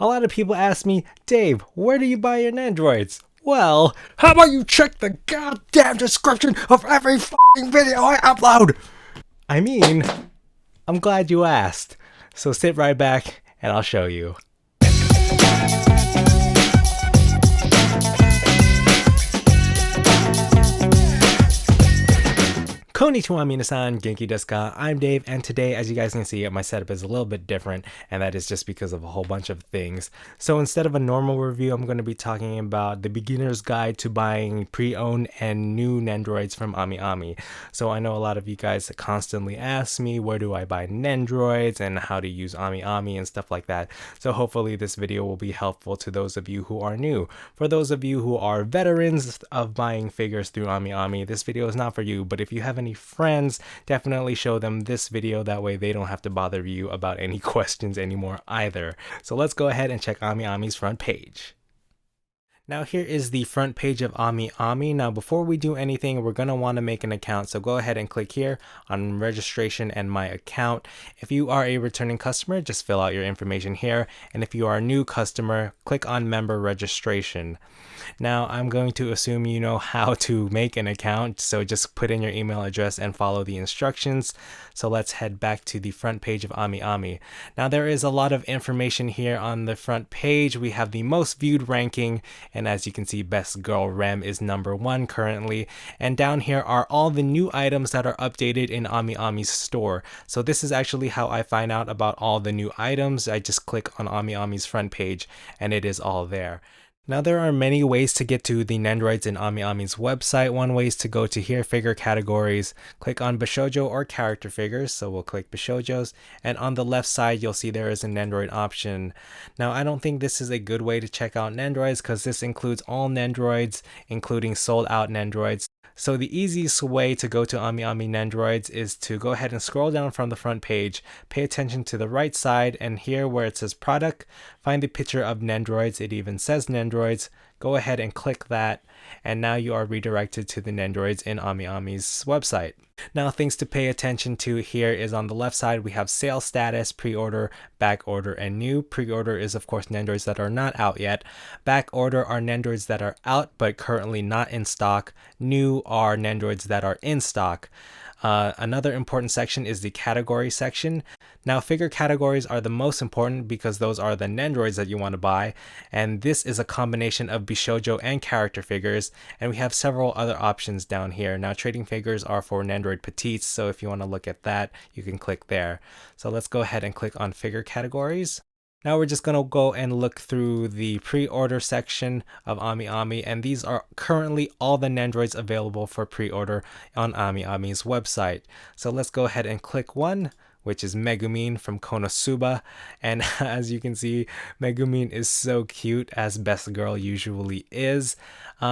A lot of people ask me, Dave, where do you buy your Nendoroids? Well, how about you check the goddamn description of every fucking video I upload? I mean, I'm glad you asked. So sit right back and I'll show you. Konnichiwa minasan, genki desu ka? I'm Dave, and today, as you guys can see, my setup is a little bit different, and that is just because of a whole bunch of things. So instead of a normal review, I'm going to be talking about the beginner's guide to buying pre-owned and new Nendoroids from AmiAmi. So I know a lot of you guys constantly ask me, where do I buy Nendoroids and how to use AmiAmi and stuff like that. So hopefully this video will be helpful to those of you who are new. For those of you who are veterans of buying figures through AmiAmi, this video is not for you, but if you have any friends, definitely show them this video. That way they don't have to bother you about any questions anymore either. So let's go ahead and check AmiAmi's front page. Now here is the front page of AmiAmi. Now before we do anything, we're going to want to make an account. So go ahead and click here on registration and my account. If you are a returning customer, just fill out your information here. And if you are a new customer, click on member registration. Now I'm going to assume you know how to make an account. So just put in your email address and follow the instructions. So let's head back to the front page of AmiAmi. Now there is a lot of information here on the front page. We have the most viewed ranking. And as you can see, Best Girl Rem is #1 currently. And down here are all the new items that are updated in AmiAmi's store. So this is actually how I find out about all the new items. I just click on AmiAmi's front page and it is all there. Now there are many ways to get to the Nendoroids in AmiAmi's website. One way is to go to here, figure categories, click on Bishoujo or character figures. So we'll click Bishoujos, and on the left side you'll see there is a Nendoroid option. Now I don't think this is a good way to check out Nendoroids because this includes all Nendoroids, including sold out Nendoroids. So the easiest way to go to AmiAmi Nendoroids is to go ahead and scroll down from the front page, pay attention to the right side, and here where it says product, find the picture of Nendoroids. It even says Nendoroids. Go ahead and click that, and now you are redirected to the Nendoroids in AmiAmi's website. Now things to pay attention to here is on the left side we have sales status, pre-order, back order, and new. Pre-order is of course Nendoroids that are not out yet. Back order are Nendoroids that are out but currently not in stock. New are Nendoroids that are in stock. Another important section is the category section. Now figure categories are the most important because those are the Nendoroids that you want to buy, and this is a combination of Bishoujo and character figures, and we have several other options down here. Now trading figures are for Nendoroid Petites, so if you want to look at that you can click there. So let's go ahead and click on figure categories. Now we're just going to go and look through the pre-order section of AmiAmi, and these are currently all the Nendoroids available for pre-order on AmiAmi's website. So let's go ahead and click one, which is Megumin from Konosuba, and as you can see, Megumin is so cute, as Best Girl usually is.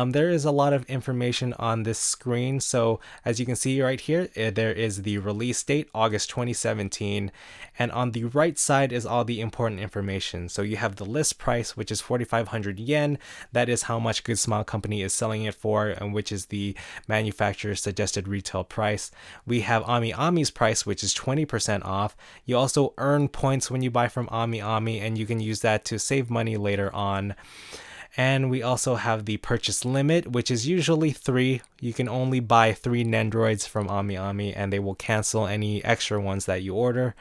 There is a lot of information on this screen, so as you can see right here, there is the release date, August 2017, and on the right side is all the important information. So you have the list price, which is 4,500 yen. That is how much Good Smile Company is selling it for, and which is the manufacturer's suggested retail price. We have AmiAmi's price, which is 20% off. You also earn points when you buy from AmiAmi, and you can use that to save money later on. And we also have the purchase limit, which is usually 3. You can only buy 3 Nendoroids from AmiAmi, and they will cancel any extra ones that you order.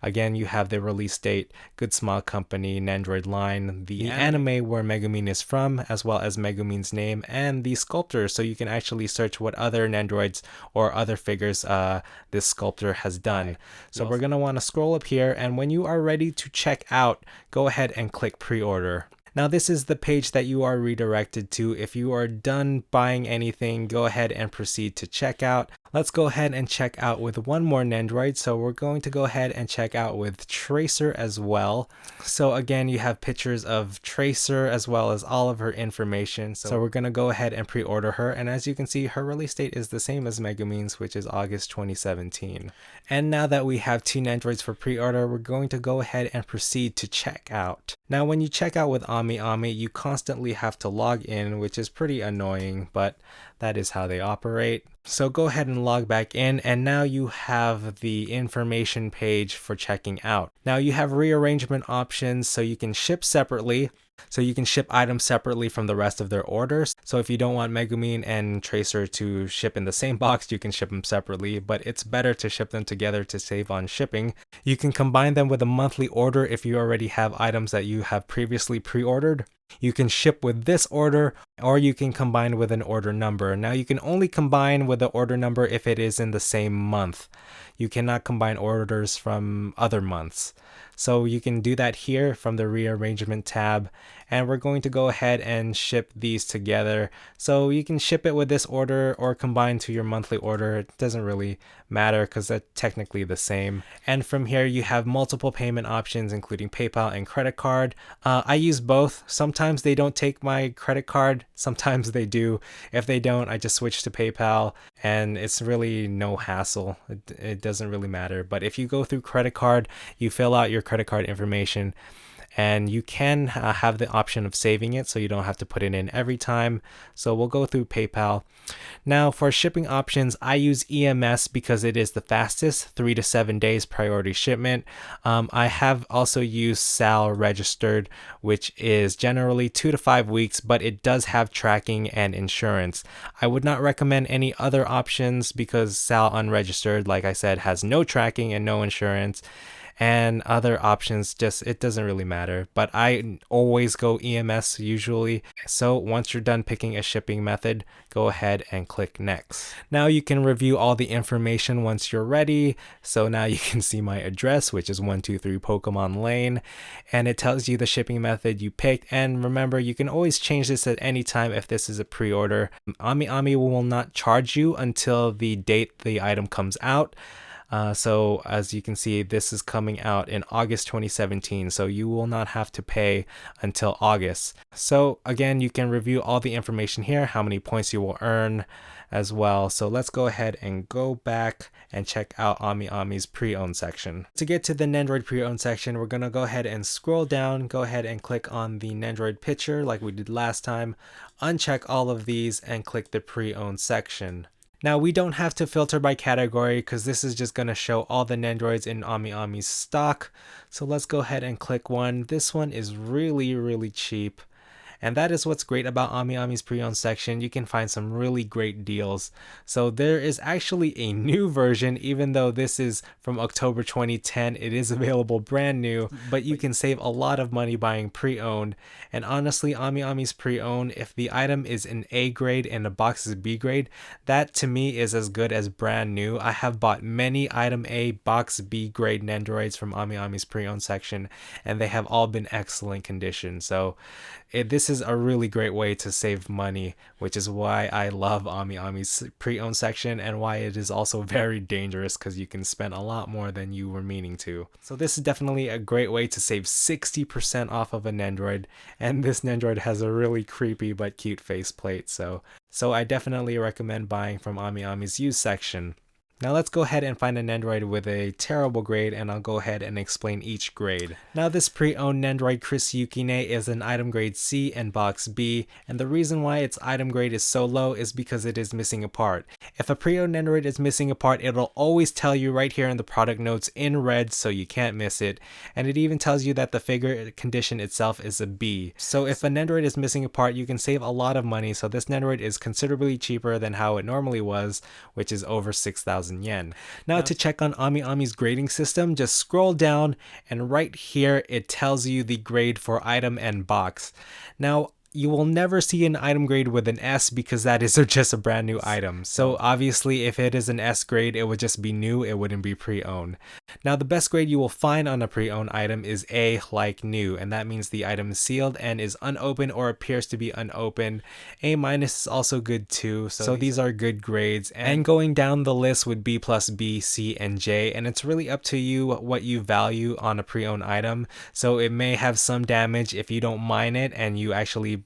Again, you have the release date, Good Smile Company, Nendoroid line, the anime where Megumin is from, as well as Megumin's name, and the sculptor, so you can actually search what other Nendoroids or other figures this sculptor has done. So we're going to want to scroll up here, and when you are ready to check out, go ahead and click pre-order. Now this is the page that you are redirected to. If you are done buying anything, go ahead and proceed to checkout. Let's go ahead and check out with one more Nendoroid. So we're going to go ahead and check out with Tracer as well. So again, you have pictures of Tracer as well as all of her information. So we're going to go ahead and pre-order her. And as you can see, her release date is the same as Megumin's, which is August 2017. And now that we have 2 Nendoroids for pre-order, we're going to go ahead and proceed to check out. Now when you check out with AmiAmi, you constantly have to log in, which is pretty annoying, but that is how they operate. So go ahead and log back in, and now you have the information page for checking out. Now you have rearrangement options, so you can ship separately. So you can ship items separately from the rest of their orders. So if you don't want Megumin and Tracer to ship in the same box, you can ship them separately, but it's better to ship them together to save on shipping. You can combine them with a monthly order if you already have items that you have previously pre-ordered. You can ship with this order, or you can combine with an order number. Now you can only combine with the order number if it is in the same month. You cannot combine orders from other months. So you can do that here from the rearrangement tab, and we're going to go ahead and ship these together. So you can ship it with this order or combine to your monthly order. It doesn't really matter because they're technically the same. And from here you have multiple payment options, including PayPal and credit card. I use both. Sometimes they don't take my credit card, sometimes they do. If they don't, I just switch to PayPal, and it's really no hassle. It doesn't really matter. But if you go through credit card, you fill out your credit card information, and you can have the option of saving it so you don't have to put it in every time. So we'll go through PayPal. Now for shipping options, I use EMS because it is the fastest, 3 to 7 days priority shipment. I have also used SAL registered, which is generally 2 to 5 weeks, but it does have tracking and insurance. I would not recommend any other options because SAL unregistered, like I said, has no tracking and no insurance. And other options, just it doesn't really matter, but I always go EMS usually. So once you're done picking a shipping method, go ahead and click next. Now you can review all the information once you're ready. So now you can see my address, which is 123 Pokemon Lane, and it tells you the shipping method you picked. And remember, you can always change this at any time if this is a pre-order. AmiAmi will not charge you until the date the item comes out. So as you can see, this is coming out in August 2017, so you will not have to pay until August. So again, you can review all the information here, how many points you will earn as well. So let's go ahead and go back and check out AmiAmi's pre-owned section. To get to the Nendoroid pre-owned section, we're going to go ahead and scroll down, go ahead and click on the Nendoroid picture like we did last time, uncheck all of these and click the pre-owned section. Now we don't have to filter by category because this is just going to show all the Nendoroids in AmiAmi's stock. So let's go ahead and click one. This one is really cheap. And that is what's great about AmiAmi's pre-owned section. You can find some really great deals. So there is actually a new version, even though this is from October 2010, it is available brand new, but you can save a lot of money buying pre-owned. And honestly, AmiAmi's pre-owned, if the item is an A grade and the box is B grade, that to me is as good as brand new. I have bought many item A, box B grade Nendoroids from AmiAmi's pre-owned section, and they have all been excellent condition. So this is a really great way to save money, which is why I love AmiAmi's pre-owned section and why it is also very dangerous because you can spend a lot more than you were meaning to. So this is definitely a great way to save 60% off of a Nendoroid, and this Nendoroid has a really creepy but cute faceplate, so I definitely recommend buying from AmiAmi's used section. Now let's go ahead and find a Nendoroid with a terrible grade, and I'll go ahead and explain each grade. Now this pre-owned Nendoroid Chris Yukine is an item grade C and box B, and the reason why its item grade is so low is because it is missing a part. If a pre-owned Nendoroid is missing a part, it'll always tell you right here in the product notes in red, so you can't miss it, and it even tells you that the figure condition itself is a B. So if a Nendoroid is missing a part, you can save a lot of money, so this Nendoroid is considerably cheaper than how it normally was, which is over 6,000 yen. Now to check on AmiAmi's grading system, just scroll down and right here it tells you the grade for item and box. Now you will never see an item grade with an S because that is just a brand new item. So obviously if it is an S grade, it would just be new, it wouldn't be pre-owned. Now the best grade you will find on a pre-owned item is A, like new, and that means the item is sealed and is unopened or appears to be unopened. A- is also good too, so these are good grades. And going down the list would B plus, B, C, and J, and it's really up to you what you value on a pre-owned item. So it may have some damage if you don't mine it and you actually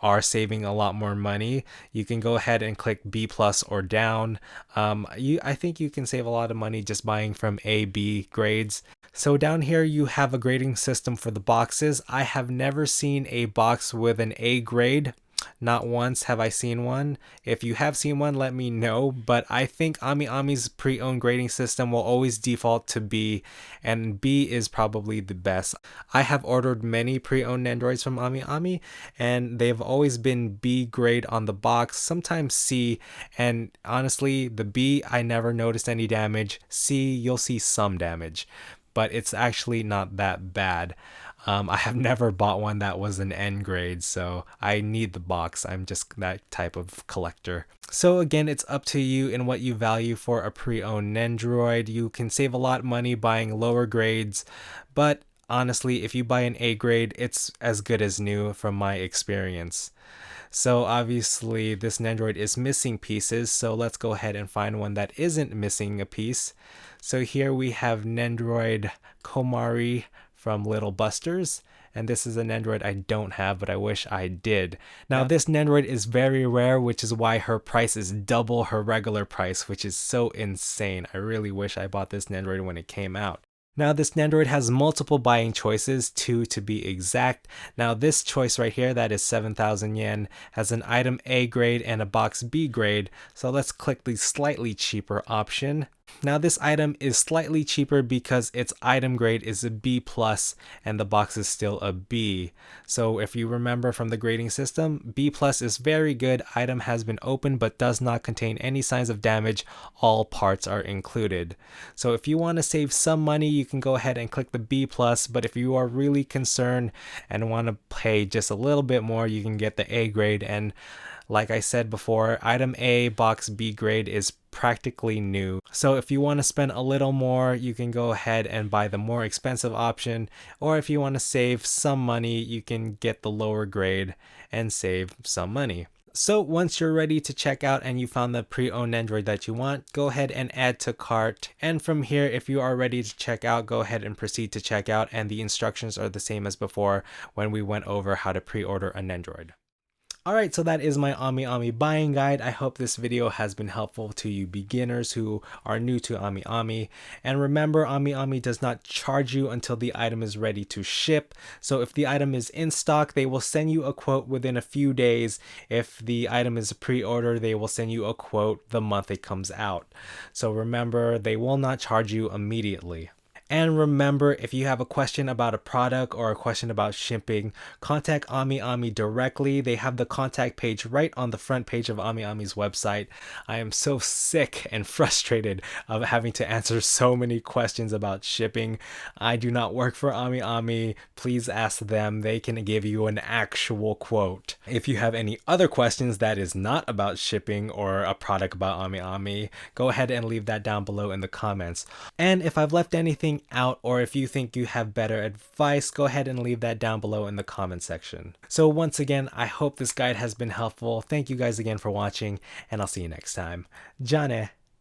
are saving a lot more money. You can go ahead and click B plus or down. I think you can save a lot of money just buying from A, B grades. So down here you have a grading system for the boxes. I have never seen a box with an A grade. Not once have I seen one. If you have seen one, let me know, but I think AmiAmi's pre-owned grading system will always default to B, and B is probably the best. I have ordered many pre-owned Nendoroids from AmiAmi, and they've always been B grade on the box, sometimes C, and honestly, the B, I never noticed any damage. C, you'll see some damage, but it's actually not that bad. I have never bought one that was an N grade, so I need the box. I'm just that type of collector. So again, it's up to you in what you value for a pre-owned Nendoroid. You can save a lot of money buying lower grades, but honestly, if you buy an A grade, it's as good as new from my experience. So obviously this Nendoroid is missing pieces, so let's go ahead and find one that isn't missing a piece. So here we have Nendoroid Komari from Little Busters, and this is a Nendoroid I don't have, but I wish I did. Now this Nendoroid is very rare, which is why her price is double her regular price, which is so insane. I really wish I bought this Nendoroid when it came out. Now this Nendoroid has multiple buying choices, 2 to be exact. Now this choice right here, that is 7,000 yen, has an item A grade and a box B grade. So let's click the slightly cheaper option. Now this item is slightly cheaper because its item grade is a B plus and the box is still a B. So if you remember from the grading system, B plus is very good, item has been opened but does not contain any signs of damage, all parts are included. So if you want to save some money, you can go ahead and click the B plus, but if you are really concerned and want to pay just a little bit more, you can get the A grade. And like I said before, item A, box B grade is practically new. So if you want to spend a little more, you can go ahead and buy the more expensive option, or if you want to save some money, you can get the lower grade and save some money. So once you're ready to check out and you found the pre-owned Nendoroid that you want, go ahead and add to cart. And from here, if you are ready to check out, go ahead and proceed to check out, and the instructions are the same as before when we went over how to pre-order a Nendoroid. Alright, so that is my AmiAmi buying guide. I hope this video has been helpful to you beginners who are new to AmiAmi. And remember, AmiAmi does not charge you until the item is ready to ship. So if the item is in stock, they will send you a quote within a few days. If the item is a pre-order, they will send you a quote the month it comes out. So remember, they will not charge you immediately. And remember, if you have a question about a product or a question about shipping, contact AmiAmi directly. They have the contact page right on the front page of AmiAmi's website. I am so sick and frustrated of having to answer so many questions about shipping. I do not work for AmiAmi. Please ask them. They can give you an actual quote. If you have any other questions that is not about shipping or a product about AmiAmi, go ahead and leave that down below in the comments. And if I've left anything out, or if you think you have better advice, go ahead and leave that down below in the comment section. So once again, I hope this guide has been helpful. Thank you guys again for watching, and I'll see you next time. Jane!